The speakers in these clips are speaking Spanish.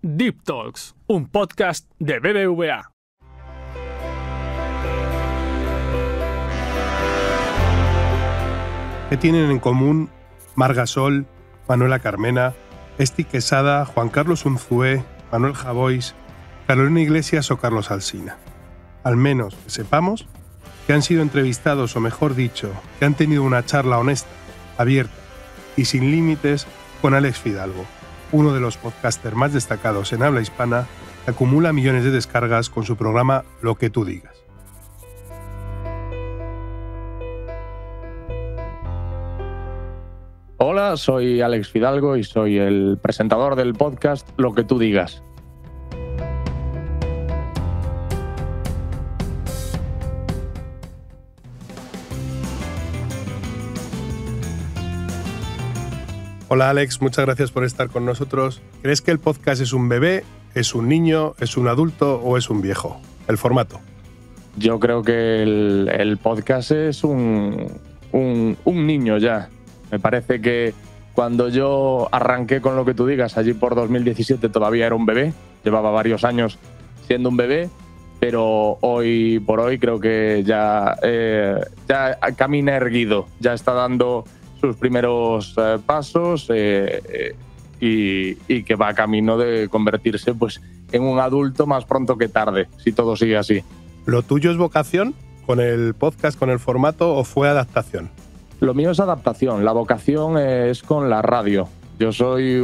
Deep Talks, un podcast de BBVA. ¿Qué tienen en común Marc Gasol, Manuela Carmena, Esti Quesada, Juan Carlos Unzué, Manuel Javois, Carolina Iglesias o Carlos Alsina? Al menos que sepamos que han sido entrevistados, o mejor dicho, que han tenido una charla honesta, abierta y sin límites con Alex Fidalgo, uno de los podcasters más destacados en habla hispana, que acumula millones de descargas con su programa Lo que tú digas. Hola, soy Alex Fidalgo y soy el presentador del podcast Lo que tú digas. Hola Alex, muchas gracias por estar con nosotros. ¿Crees que el podcast es un bebé, es un niño, es un adulto o es un viejo? El formato. Yo creo que el podcast es un niño ya. Me parece que cuando yo arranqué con Lo que tú digas, allí por 2017, todavía era un bebé. Llevaba varios años siendo un bebé, pero hoy por hoy creo que ya camina erguido, ya está dando sus primeros pasos y que va camino de convertirse pues, en un adulto más pronto que tarde, si todo sigue así. ¿Lo tuyo es vocación con el podcast, con el formato, o fue adaptación? Lo mío es adaptación, la vocación es con la radio. Yo soy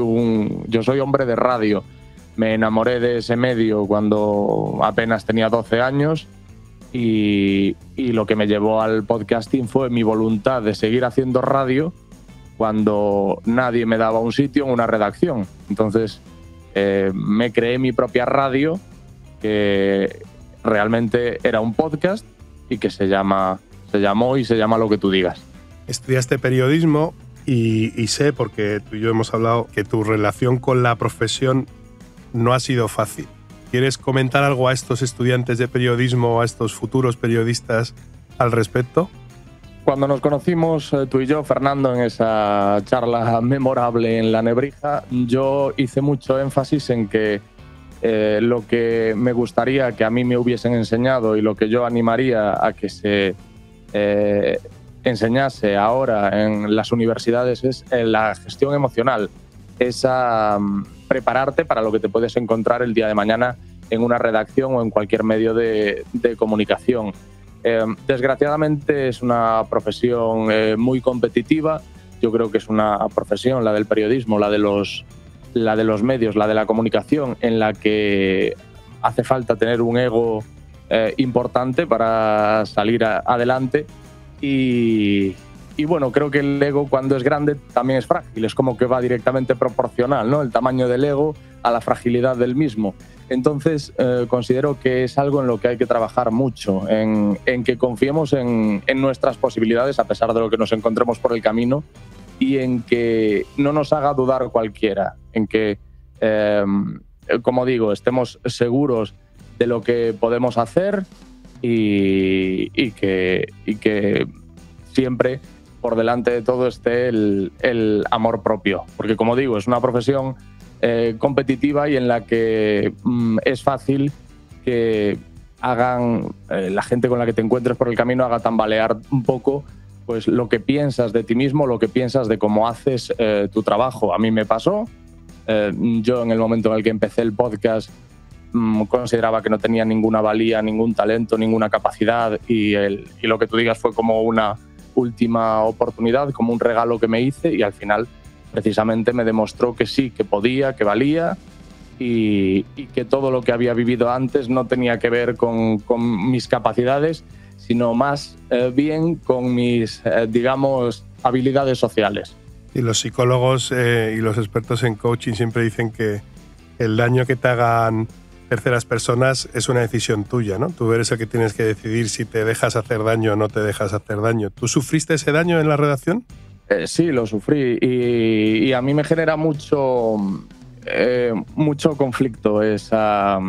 hombre de radio. Me enamoré de ese medio cuando apenas tenía 12 años y lo que me llevó al podcasting fue mi voluntad de seguir haciendo radio cuando nadie me daba un sitio en una redacción. Entonces me creé mi propia radio, que realmente era un podcast y que se llama Lo que tú digas. Estudiaste periodismo y sé, porque tú y yo hemos hablado, que tu relación con la profesión no ha sido fácil. ¿Quieres comentar algo a estos estudiantes de periodismo, a estos futuros periodistas al respecto? Cuando nos conocimos tú y yo, Fernando, en esa charla memorable en La Nebrija, yo hice mucho énfasis en que lo que me gustaría que a mí me hubiesen enseñado y lo que yo animaría a que se enseñase ahora en las universidades es la gestión emocional, prepararte para lo que te puedes encontrar el día de mañana en una redacción o en cualquier medio de comunicación. Desgraciadamente es una profesión muy competitiva. Yo creo que es una profesión, la del periodismo, la de los medios, la de la comunicación, en la que hace falta tener un ego importante para salir adelante. Y bueno, creo que el ego, cuando es grande, también es frágil. Es como que va directamente proporcional, ¿no? El tamaño del ego a la fragilidad del mismo. Entonces, considero que es algo en lo que hay que trabajar mucho, en que confiemos en nuestras posibilidades a pesar de lo que nos encontremos por el camino y en que no nos haga dudar cualquiera, en que, como digo, estemos seguros de lo que podemos hacer y que siempre por delante de todo esté el amor propio. Porque, como digo, es una profesión competitiva y en la que es fácil que la gente con la que te encuentres por el camino haga tambalear un poco pues, lo que piensas de ti mismo, lo que piensas de cómo haces tu trabajo. A mí me pasó. Yo, en el momento en el que empecé el podcast, consideraba que no tenía ninguna valía, ningún talento, ninguna capacidad y Lo que tú digas fue como una última oportunidad, como un regalo que me hice y al final precisamente me demostró que sí, que podía, que valía y que todo lo que había vivido antes no tenía que ver con mis capacidades, sino más bien con mis, digamos, habilidades sociales. Y los psicólogos y los expertos en coaching siempre dicen que el daño que te hagan terceras personas es una decisión tuya, ¿no? Tú eres el que tienes que decidir si te dejas hacer daño o no te dejas hacer daño. ¿Tú sufriste ese daño en la redacción? Sí, lo sufrí y a mí me genera mucho conflicto esa,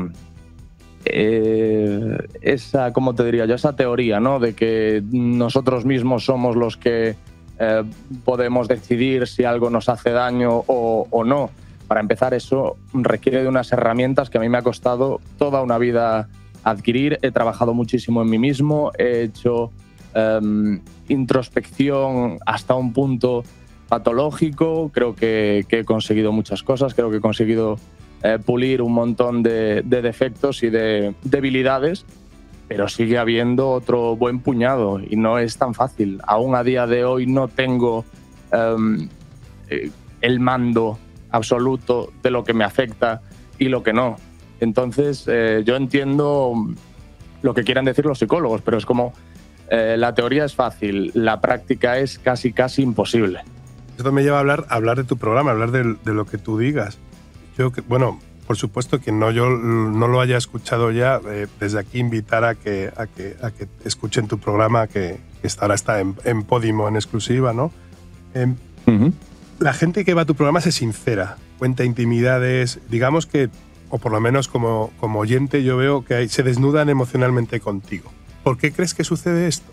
¿cómo te diría yo? Esa teoría, ¿no? De que nosotros mismos somos los que podemos decidir si algo nos hace daño o no. para empezar, eso requiere de unas herramientas que a mí me ha costado toda una vida adquirir. He trabajado muchísimo en mí mismo, he hecho introspección hasta un punto patológico. Creo que he conseguido muchas cosas, creo que he conseguido pulir un montón de defectos y de debilidades, pero sigue habiendo otro buen puñado y no es tan fácil. Aún a día de hoy no tengo el mando absoluto de lo que me afecta y lo que no. Entonces, yo entiendo lo que quieran decir los psicólogos, pero es como la teoría es fácil, la práctica es casi imposible. Esto me lleva a hablar de tu programa, a hablar de lo que tú digas. Yo, bueno, por supuesto que yo no lo haya escuchado ya, desde aquí invitar a que escuchen tu programa, que ahora está en Podimo en exclusiva, ¿no? La gente que va a tu programa es sincera, cuenta intimidades, digamos que, o por lo menos como oyente yo veo que se desnudan emocionalmente contigo. ¿Por qué crees que sucede esto?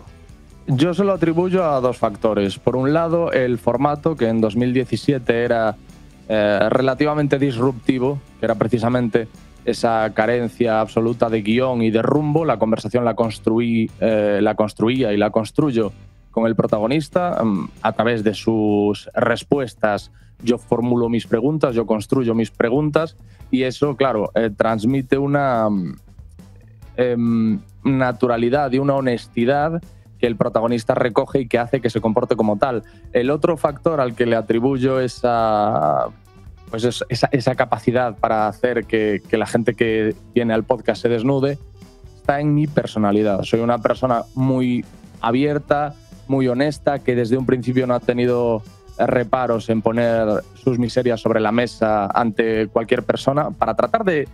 Yo se lo atribuyo a dos factores. Por un lado, el formato, que en 2017 era relativamente disruptivo, que era precisamente esa carencia absoluta de guión y de rumbo. La conversación la construía y la construyo con el protagonista. A través de sus respuestas yo formulo mis preguntas, yo construyo mis preguntas, y eso, claro, transmite una naturalidad y una honestidad que el protagonista recoge y que hace que se comporte como tal. El otro factor al que le atribuyo esa capacidad para hacer que la gente que viene al podcast se desnude está en mi personalidad. Soy una persona muy abierta, muy honesta, que desde un principio no ha tenido reparos en poner sus miserias sobre la mesa ante cualquier persona para tratar de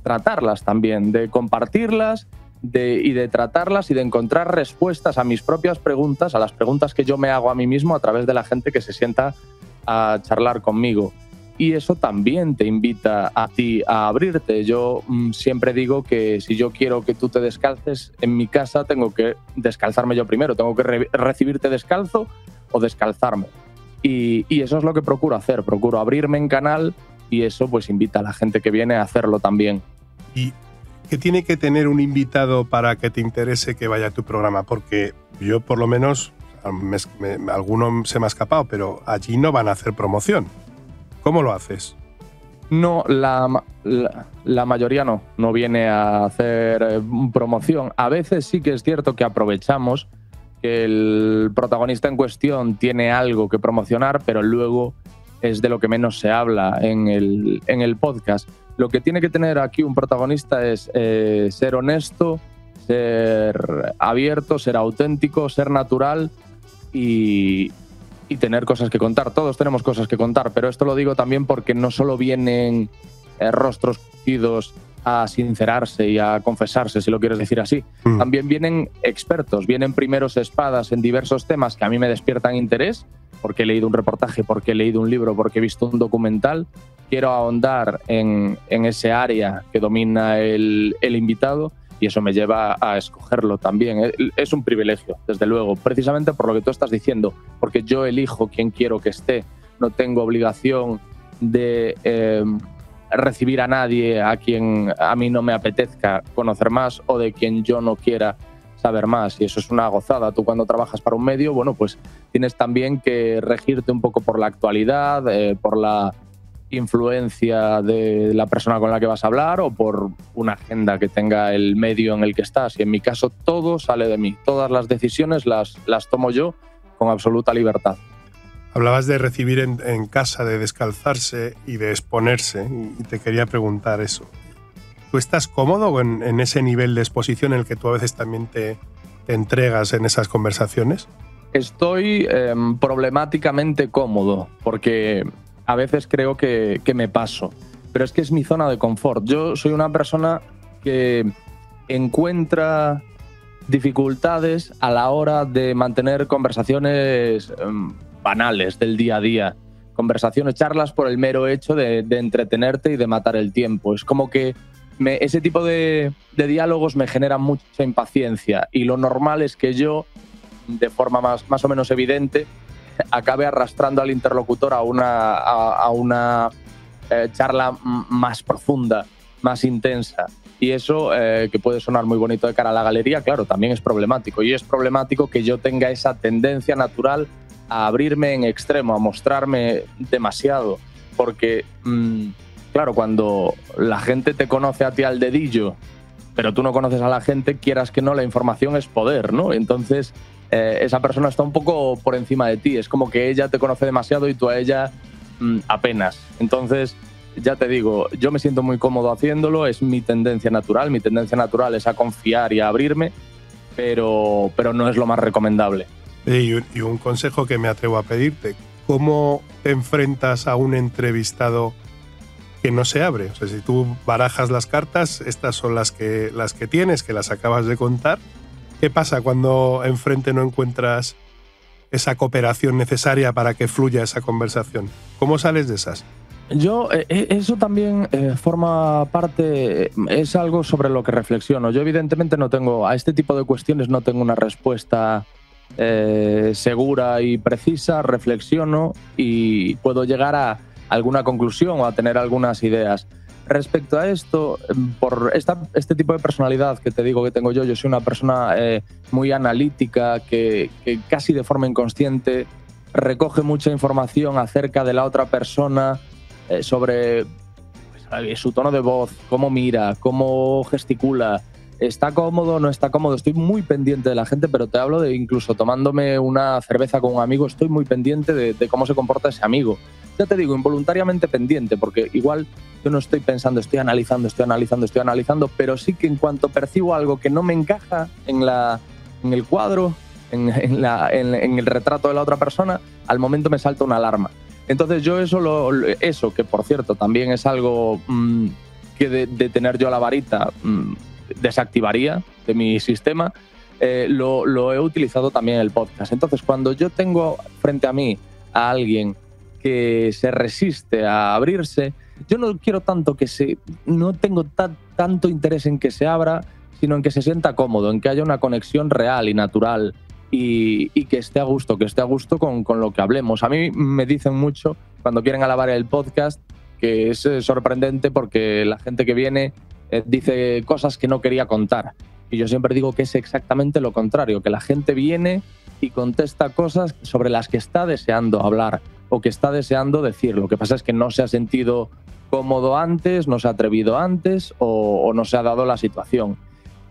tratarlas también, de compartirlas y de tratarlas y de encontrar respuestas a mis propias preguntas, a las preguntas que yo me hago a mí mismo a través de la gente que se sienta a charlar conmigo. Y eso también te invita a ti a abrirte. Yo siempre digo que si yo quiero que tú te descalces en mi casa, tengo que descalzarme yo primero, tengo que recibirte descalzo o descalzarme. Y eso es lo que procuro hacer, procuro abrirme en canal, y eso pues invita a la gente que viene a hacerlo también. ¿Y qué tiene que tener un invitado para que te interese que vaya a tu programa? Porque yo, por lo menos, alguno se me ha escapado, pero allí no van a hacer promoción. ¿Cómo lo haces? No, la mayoría no viene a hacer promoción. A veces sí que es cierto que aprovechamos que el protagonista en cuestión tiene algo que promocionar, pero luego es de lo que menos se habla en el podcast. Lo que tiene que tener aquí un protagonista es ser honesto, ser abierto, ser auténtico, ser natural y tener cosas que contar. Todos tenemos cosas que contar, pero esto lo digo también porque no solo vienen rostros conocidos a sincerarse y a confesarse, si lo quieres decir así. También vienen expertos, vienen primeros espadas en diversos temas que a mí me despiertan interés, porque he leído un reportaje, porque he leído un libro, porque he visto un documental. Quiero ahondar en ese área que domina el invitado, y eso me lleva a escogerlo también. Es un privilegio, desde luego, precisamente por lo que tú estás diciendo, porque yo elijo quién quiero que esté. No tengo obligación de recibir a nadie a quien a mí no me apetezca conocer más o de quien yo no quiera saber más, y eso es una gozada. Tú, cuando trabajas para un medio, bueno, pues tienes también que regirte un poco por la actualidad, por la influencia de la persona con la que vas a hablar o por una agenda que tenga el medio en el que estás. Y en mi caso todo sale de mí, todas las decisiones las tomo yo con absoluta libertad. Hablabas de recibir en casa, de descalzarse y de exponerse, y te quería preguntar eso. ¿Tú estás cómodo en ese nivel de exposición en el que tú a veces también te entregas en esas conversaciones? Estoy problemáticamente cómodo, porque a veces creo que me paso, pero es que es mi zona de confort. Yo soy una persona que encuentra dificultades a la hora de mantener conversaciones banales del día a día, conversaciones, charlas por el mero hecho de entretenerte y de matar el tiempo. Es como que ese tipo de diálogos me generan mucha impaciencia, y lo normal es que yo, de forma más o menos evidente, acabe arrastrando al interlocutor a una charla más profunda, más intensa. Y eso, que puede sonar muy bonito de cara a la galería, claro, también es problemático. Y es problemático que yo tenga esa tendencia natural a abrirme en extremo, a mostrarme demasiado. Porque, claro, cuando la gente te conoce a ti al dedillo, pero tú no conoces a la gente, quieras que no, la información es poder, ¿no? Entonces, esa persona está un poco por encima de ti. Es como que ella te conoce demasiado y tú a ella apenas. Entonces, ya te digo, yo me siento muy cómodo haciéndolo, es mi tendencia natural. Mi tendencia natural es a confiar y a abrirme, pero no es lo más recomendable. Y un consejo que me atrevo a pedirte: ¿cómo te enfrentas a un entrevistado que no se abre? O sea, si tú barajas las cartas, estas son las que tienes, que las acabas de contar. ¿Qué pasa cuando enfrente no encuentras esa cooperación necesaria para que fluya esa conversación? ¿Cómo sales de esas? Yo, eso también forma parte, es algo sobre lo que reflexiono. Yo evidentemente no tengo, a este tipo de cuestiones no tengo una respuesta segura y precisa. Reflexiono y puedo llegar a alguna conclusión o a tener algunas ideas. Respecto a esto, por este tipo de personalidad que te digo que tengo yo soy una persona muy analítica que casi de forma inconsciente recoge mucha información acerca de la otra persona, sobre su tono de voz, cómo mira, cómo gesticula, está cómodo, no está cómodo. Estoy muy pendiente de la gente, pero te hablo de incluso tomándome una cerveza con un amigo, estoy muy pendiente de cómo se comporta ese amigo. Ya te digo, involuntariamente pendiente, porque igual yo no estoy pensando, estoy analizando, pero sí que en cuanto percibo algo que no me encaja en el cuadro, en el retrato de la otra persona, al momento me salta una alarma. Entonces yo eso que por cierto también es algo que de tener yo la varita desactivaría de mi sistema, lo he utilizado también en el podcast. Entonces cuando yo tengo frente a mí a alguien que se resiste a abrirse, yo no quiero tanto no tengo tanto interés en que se abra, sino en que se sienta cómodo, en que haya una conexión real y natural. Y que esté a gusto con lo que hablemos. A mí me dicen mucho cuando quieren alabar el podcast que es sorprendente porque la gente que viene dice cosas que no quería contar. Y yo siempre digo que es exactamente lo contrario, que la gente viene y contesta cosas sobre las que está deseando hablar o que está deseando decir. Lo que pasa es que no se ha sentido cómodo antes, no se ha atrevido antes o no se ha dado la situación.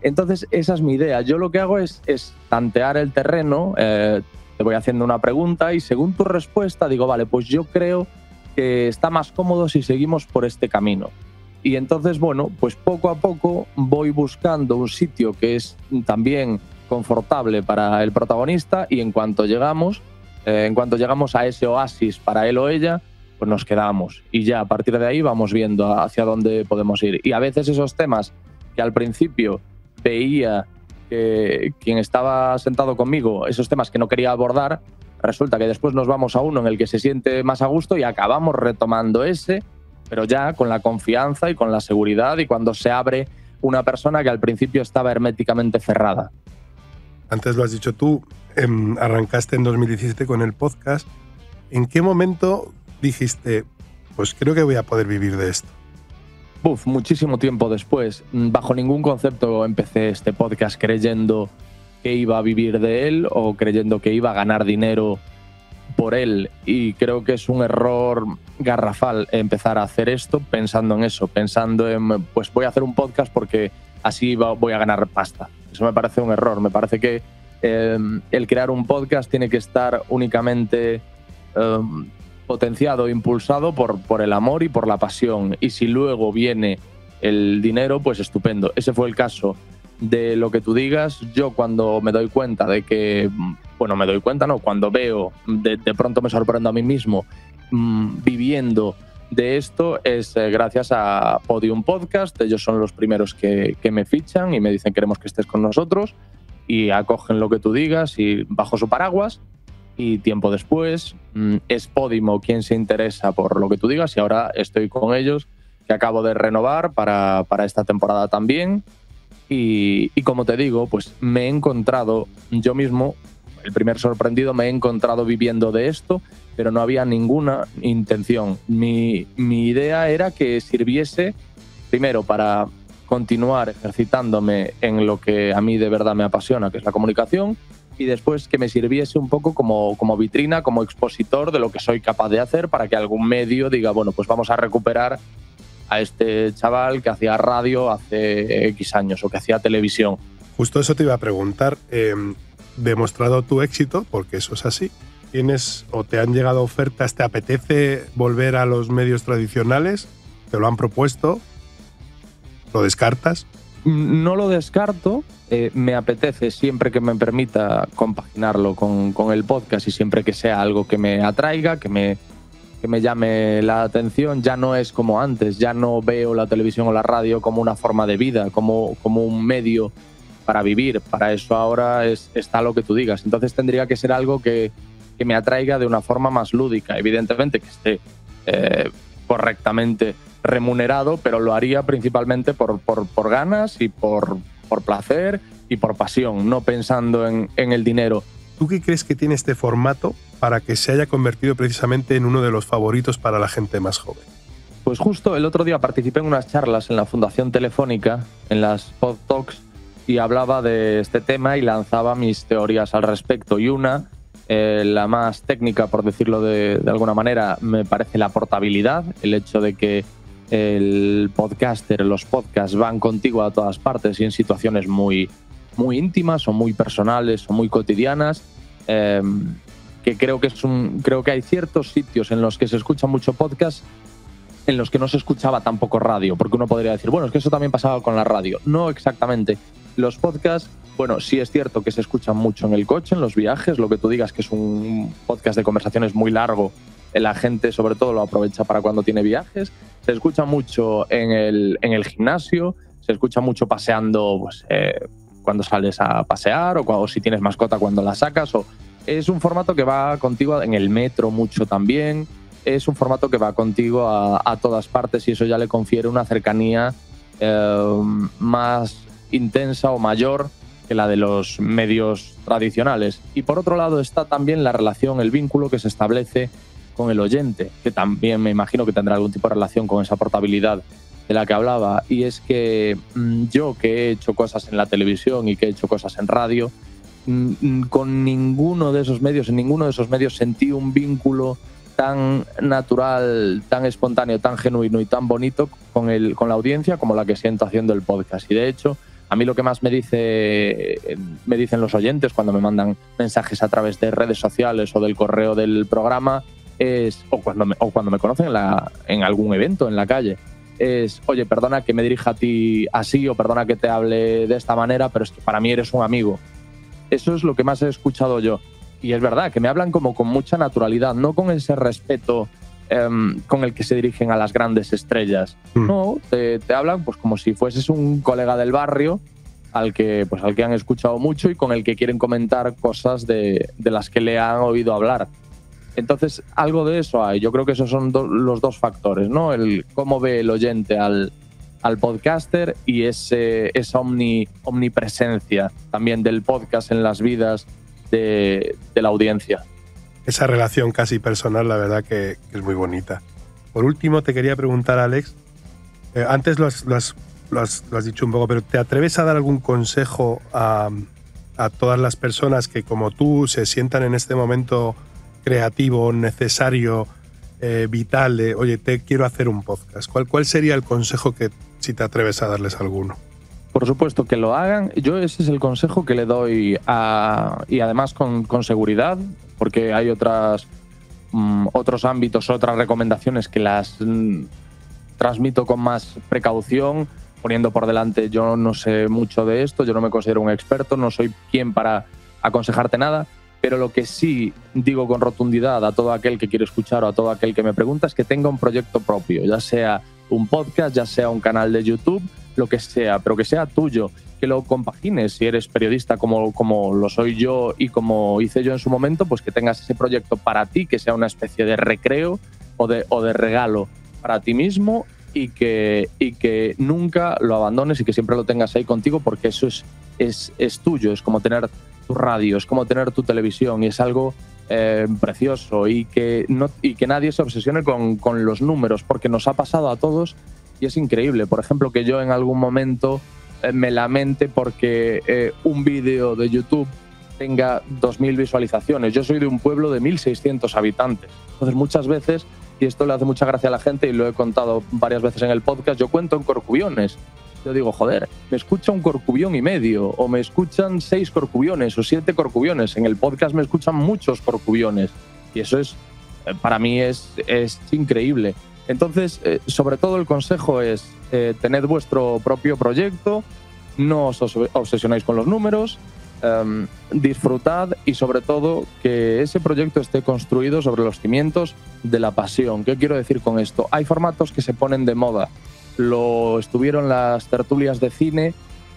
Entonces, esa es mi idea. Yo lo que hago es tantear el terreno, te voy haciendo una pregunta y según tu respuesta digo, vale, pues yo creo que está más cómodo si seguimos por este camino. Y entonces, bueno, pues poco a poco voy buscando un sitio que es también confortable para el protagonista y en cuanto llegamos a ese oasis para él o ella, pues nos quedamos. Y ya a partir de ahí vamos viendo hacia dónde podemos ir. Y a veces esos temas que al principio veía que quien estaba sentado conmigo, esos temas que no quería abordar, resulta que después nos vamos a uno en el que se siente más a gusto y acabamos retomando ese, pero ya con la confianza y con la seguridad y cuando se abre una persona que al principio estaba herméticamente cerrada. Antes lo has dicho tú, arrancaste en 2017 con el podcast. ¿En qué momento dijiste, pues creo que voy a poder vivir de esto? Muchísimo tiempo después. Bajo ningún concepto empecé este podcast creyendo que iba a vivir de él o creyendo que iba a ganar dinero por él. Y creo que es un error garrafal empezar a hacer esto pensando en eso, pensando en, pues voy a hacer un podcast porque así voy a ganar pasta. Eso me parece un error. Me parece que el crear un podcast tiene que estar únicamente potenciado, impulsado por el amor y por la pasión. Y si luego viene el dinero, pues estupendo. Ese fue el caso de Lo que tú digas. Yo cuando me doy cuenta de que, bueno, me doy cuenta, no, cuando veo, de pronto me sorprendo a mí mismo viviendo de esto, es gracias a Podium Podcast. Ellos son los primeros que me fichan y me dicen queremos que estés con nosotros y acogen Lo que tú digas y bajo su paraguas. Y tiempo después es Podimo quien se interesa por Lo que tú digas y ahora estoy con ellos, que acabo de renovar para esta temporada también. Y como te digo, pues me he encontrado yo mismo el primer sorprendido, me he encontrado viviendo de esto, pero no había ninguna intención. Mi idea era que sirviese primero para continuar ejercitándome en lo que a mí de verdad me apasiona, que es la comunicación, y después que me sirviese un poco como vitrina, como expositor de lo que soy capaz de hacer, para que algún medio diga, bueno, pues vamos a recuperar a este chaval que hacía radio hace X años o que hacía televisión. Justo eso te iba a preguntar. Demostrado tu éxito, porque eso es así, ¿tienes o te han llegado ofertas? ¿Te apetece volver a los medios tradicionales? ¿Te lo han propuesto? ¿Lo descartas? No lo descarto. Me apetece, siempre que me permita, compaginarlo con el podcast, y siempre que sea algo que me atraiga, que me llame la atención. Ya no es como antes, ya no veo la televisión o la radio como una forma de vida, como un medio para vivir. Para eso ahora está lo que tú digas. Entonces tendría que ser algo que me atraiga de una forma más lúdica. Evidentemente que esté correctamente remunerado, pero lo haría principalmente por ganas y por placer y por pasión, no pensando en el dinero. ¿Tú qué crees que tiene este formato para que se haya convertido precisamente en uno de los favoritos para la gente más joven? Pues justo el otro día participé en unas charlas en la Fundación Telefónica, en las Pod Talks, y hablaba de este tema y lanzaba mis teorías al respecto. Y una, la más técnica, por decirlo de alguna manera, me parece la portabilidad, el hecho de que el podcaster, los podcasts van contigo a todas partes y en situaciones muy íntimas o muy personales o muy cotidianas, que creo que hay ciertos sitios en los que se escucha mucho podcast en los que no se escuchaba tampoco radio, porque uno podría decir, bueno, es que eso también pasaba con la radio. No exactamente. Los podcasts, bueno, sí es cierto que se escuchan mucho en el coche, en los viajes, lo que tú digas que es un podcast de conversaciones muy largo, la gente sobre todo lo aprovecha para cuando tiene viajes. Se escucha mucho en el gimnasio, se escucha mucho paseando, pues, cuando sales a pasear, o si tienes mascota cuando la sacas. Es un formato que va contigo en el metro mucho también. Es un formato que va contigo a todas partes, y eso ya le confiere una cercanía más intensa o mayor que la de los medios tradicionales. Y por otro lado está también la relación, el vínculo que se establece con el oyente, que también me imagino que tendrá algún tipo de relación con esa portabilidad de la que hablaba. Y es que yo, que he hecho cosas en la televisión y que he hecho cosas en radio, con ninguno de esos medios, en ninguno de esos medios sentí un vínculo tan natural, tan espontáneo, tan genuino y tan bonito con la audiencia como la que siento haciendo el podcast. Y de hecho, a mí lo que más me dicen los oyentes cuando me mandan mensajes a través de redes sociales o del correo del programa es, o cuando me conocen en algún evento en la calle, es, oye, perdona que me dirija a ti así, o perdona que te hable de esta manera, pero es que para mí eres un amigo. Eso es lo que más he escuchado yo. Y es verdad que me hablan como con mucha naturalidad, no con ese respeto con el que se dirigen a las grandes estrellas. No, te hablan pues como si fueses un colega del barrio al que han escuchado mucho y con el que quieren comentar cosas de las que le han oído hablar. Entonces, algo de eso hay. Yo creo que esos son los dos factores, ¿no? El cómo ve el oyente al podcaster y esa omnipresencia también del podcast en las vidas de la audiencia. Esa relación casi personal, la verdad que es muy bonita. Por último, te quería preguntar, Alex, antes lo has dicho un poco, pero ¿te atreves a dar algún consejo a todas las personas que, como tú, se sientan en este momento creativo, necesario, vital, de, oye, te quiero hacer un podcast? ¿Cuál sería el consejo que, si te atreves a darles alguno? Por supuesto que lo hagan. Yo ese es el consejo que le doy y además con seguridad, porque hay otros ámbitos, otras recomendaciones que las transmito con más precaución, poniendo por delante, yo no sé mucho de esto, yo no me considero un experto, no soy quien para aconsejarte nada, pero lo que sí digo con rotundidad a todo aquel que quiere escuchar o a todo aquel que me pregunta es que tenga un proyecto propio, ya sea un podcast, ya sea un canal de YouTube, lo que sea, pero que sea tuyo, que lo compagines. Si eres periodista como lo soy yo y como hice yo en su momento, pues que tengas ese proyecto para ti, que sea una especie de recreo o de regalo para ti mismo, y que nunca lo abandones y que siempre lo tengas ahí contigo, porque eso es tuyo. Es como tener tu radio, es como tener tu televisión y es algo precioso y que nadie se obsesione con los números, porque nos ha pasado a todos y es increíble. Por ejemplo, que yo en algún momento me lamente porque un vídeo de YouTube tenga 2.000 visualizaciones. Yo soy de un pueblo de 1.600 habitantes. Entonces muchas veces, y esto le hace mucha gracia a la gente y lo he contado varias veces en el podcast, yo cuento en corcubiones. Yo digo, joder, me escucha un corcubión y medio, o me escuchan 6 corcubiones o 7 corcubiones. En el podcast me escuchan muchos corcubiones. Y eso es, para mí es increíble. Entonces, sobre todo el consejo es tened vuestro propio proyecto, no os obsesionáis con los números, disfrutad y sobre todo que ese proyecto esté construido sobre los cimientos de la pasión. ¿Qué quiero decir con esto? Hay formatos que se ponen de moda. Lo estuvieron las tertulias de cine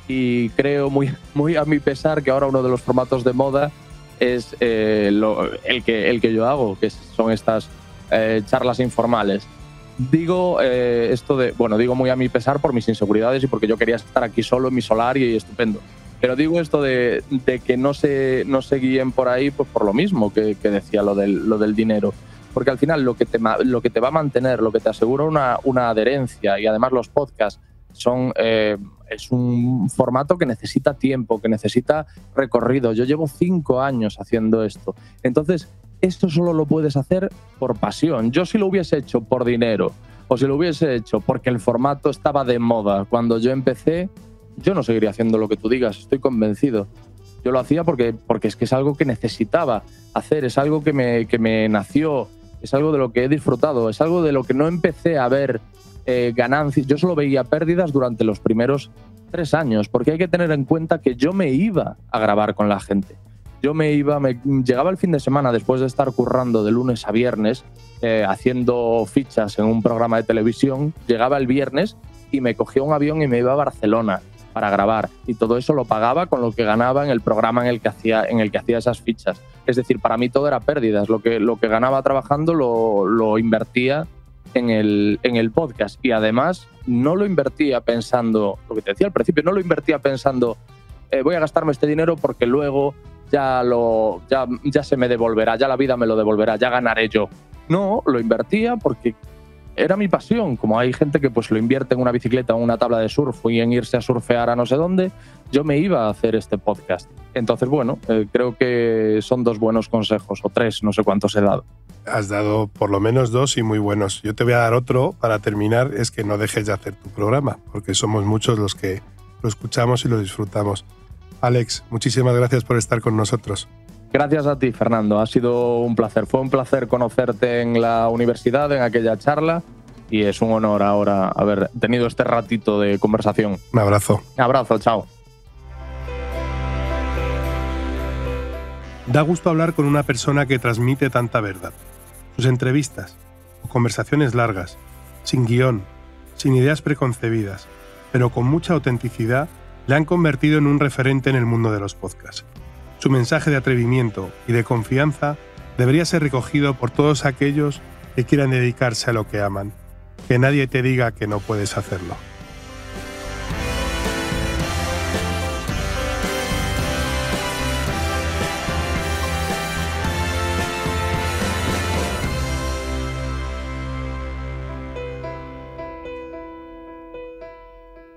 y creo muy a mi pesar que ahora uno de los formatos de moda es el que yo hago, que son estas charlas informales. Digo digo muy a mi pesar por mis inseguridades y porque yo quería estar aquí solo en mi solar y estupendo. Pero digo esto de que no se guíen por ahí, pues por lo mismo que decía lo del dinero. Porque al final lo que te va a mantener, lo que te asegura una adherencia, y además los podcasts es un formato que necesita tiempo, que necesita recorrido. Yo llevo 5 años haciendo esto. Entonces, esto solo lo puedes hacer por pasión. Yo si lo hubiese hecho por dinero o si lo hubiese hecho porque el formato estaba de moda cuando yo empecé, yo no seguiría haciendo lo que tú digas, estoy convencido. Yo lo hacía porque es que es algo que necesitaba hacer, es algo que me nació, es algo de lo que he disfrutado, es algo de lo que no empecé a ver ganancias. Yo solo veía pérdidas durante los primeros 3 años, porque hay que tener en cuenta que yo me iba a grabar con la gente. Llegaba el fin de semana después de estar currando de lunes a viernes, haciendo fichas en un programa de televisión, llegaba el viernes y me cogía un avión y me iba a Barcelona para grabar, y todo eso lo pagaba con lo que ganaba en el programa en el que hacía esas fichas. Es decir, para mí todo era pérdidas. Lo que ganaba trabajando lo invertía en el podcast, y además no lo invertía pensando, lo que te decía al principio, no lo invertía pensando voy a gastarme este dinero porque luego ya se me devolverá, ya la vida me lo devolverá, ya ganaré yo. No, lo invertía porque era mi pasión. Como hay gente que pues lo invierte en una bicicleta o en una tabla de surf y en irse a surfear a no sé dónde, yo me iba a hacer este podcast. Entonces, bueno, creo que son 2 buenos consejos, o 3, no sé cuántos he dado. Has dado por lo menos 2 y muy buenos. Yo te voy a dar otro para terminar, es que no dejes de hacer tu programa, porque somos muchos los que lo escuchamos y lo disfrutamos. Alex, muchísimas gracias por estar con nosotros. Gracias a ti, Fernando. Ha sido un placer. Fue un placer conocerte en la universidad, en aquella charla, y es un honor ahora haber tenido este ratito de conversación. Un abrazo. Un abrazo, chao. Da gusto hablar con una persona que transmite tanta verdad. Sus entrevistas o conversaciones largas, sin guión, sin ideas preconcebidas, pero con mucha autenticidad, le han convertido en un referente en el mundo de los podcasts. Su mensaje de atrevimiento y de confianza debería ser recogido por todos aquellos que quieran dedicarse a lo que aman. Que nadie te diga que no puedes hacerlo.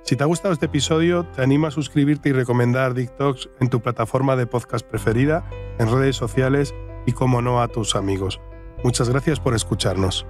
Si te ha gustado este episodio, te animo a suscribirte y recomendar Dick Talks en tu plataforma de podcast preferida, en redes sociales y, como no, a tus amigos. Muchas gracias por escucharnos.